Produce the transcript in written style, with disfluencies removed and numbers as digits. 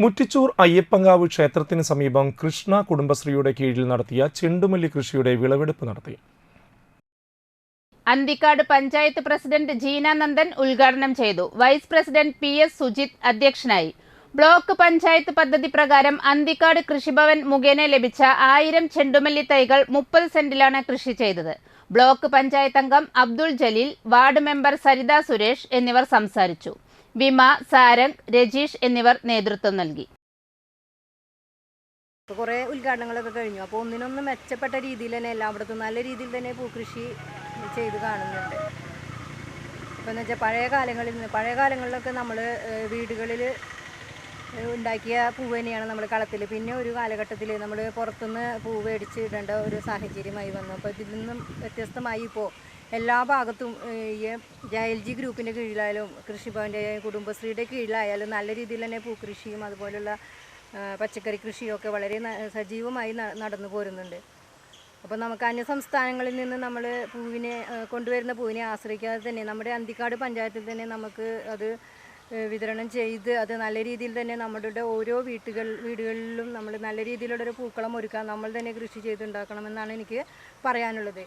മുറ്റിച്ചൂർ അയ്യപ്പങ്കാവ് ക്ഷേത്രത്തിന് സമീപം കൃഷ്ണ കുടുംബശ്രീയുടെ കീഴിൽ നടത്തിയ ചെണ്ടുമല്ലി കൃഷിയുടെ വിളവെടുപ്പ് നടത്തി. അന്തിക്കാട് പഞ്ചായത്ത് പ്രസിഡന്റ് ജീന നന്ദൻ ഉദ്ഘാടനം ചെയ്തു. വൈസ് പ്രസിഡന്റ് PS സുജിത് അധ്യക്ഷനായി. ബ്ലോക്ക് പഞ്ചായത്ത് പദ്ധതി പ്രകാരം അന്തിക്കാട് കൃഷിഭവൻ മുഖേന ലഭിച്ച 1000 ചെണ്ടുമല്ലി തൈകൾ 30 സെന്റിലാണ് കൃഷി ചെയ്തത്. ബ്ലോക്ക് പഞ്ചായത്ത് അംഗം അബ്ദുൾ ജലീൽ, വാർഡ് മെമ്പർ സരിത സുരേഷ് എന്നിവർ സംസാരിച്ചു. വിമ, സാരംഗ്, രജീഷ് എന്നിവർ നേതൃത്വം നൽകി. കുറേ ഉദ്ഘാടനങ്ങളൊക്കെ കഴിഞ്ഞു. അപ്പോൾ ഒന്നിനൊന്ന് മെച്ചപ്പെട്ട രീതിയിൽ തന്നെ എല്ലായിടത്തും നല്ല രീതിയിൽ തന്നെ പൂക്കൃഷി ചെയ്ത് കാണുന്നുണ്ട്. ഇപ്പോൾ എന്ന് വെച്ചാൽ പഴയ കാലങ്ങളിലൊക്കെ നമ്മൾ വീടുകളിൽ ഉണ്ടാക്കിയ പൂവ് തന്നെയാണ് നമ്മൾ കളത്തിൽ. പിന്നെ ഒരു കാലഘട്ടത്തിൽ നമ്മൾ പുറത്തുനിന്ന് പൂവ് മേടിച്ച് ഇടേണ്ട ഒരു സാഹചര്യമായി വന്നു. അപ്പോൾ ഇതിൽ നിന്നും വ്യത്യസ്തമായി ഇപ്പോൾ എല്ലാ ഭാഗത്തും ഈ JLG ഗ്രൂപ്പിൻ്റെ കീഴിലായാലും കൃഷിഭവൻ്റെ കുടുംബശ്രീയുടെ കീഴിലായാലും നല്ല രീതിയിൽ തന്നെ പൂക്കൃഷിയും അതുപോലുള്ള പച്ചക്കറി കൃഷിയൊക്കെ വളരെ സജീവമായി നടന്നു പോരുന്നുണ്ട്. അപ്പോൾ നമുക്ക് അന്യ സംസ്ഥാനങ്ങളിൽ നിന്ന് നമ്മൾ കൊണ്ടുവരുന്ന പൂവിനെ ആശ്രയിക്കാതെ തന്നെ നമ്മുടെ അന്തിക്കാട് പഞ്ചായത്തിൽ തന്നെ നമുക്ക് അത് വിതരണം ചെയ്ത് അത് നല്ല രീതിയിൽ തന്നെ നമ്മുടെ ഓരോ വീടുകളിലും നമ്മൾ നല്ല രീതിയിലുള്ളൊരു പൂക്കളം ഒരുക്കാൻ നമ്മൾ തന്നെ കൃഷി ചെയ്തുണ്ടാക്കണമെന്നാണ് എനിക്ക് പറയാനുള്ളത്.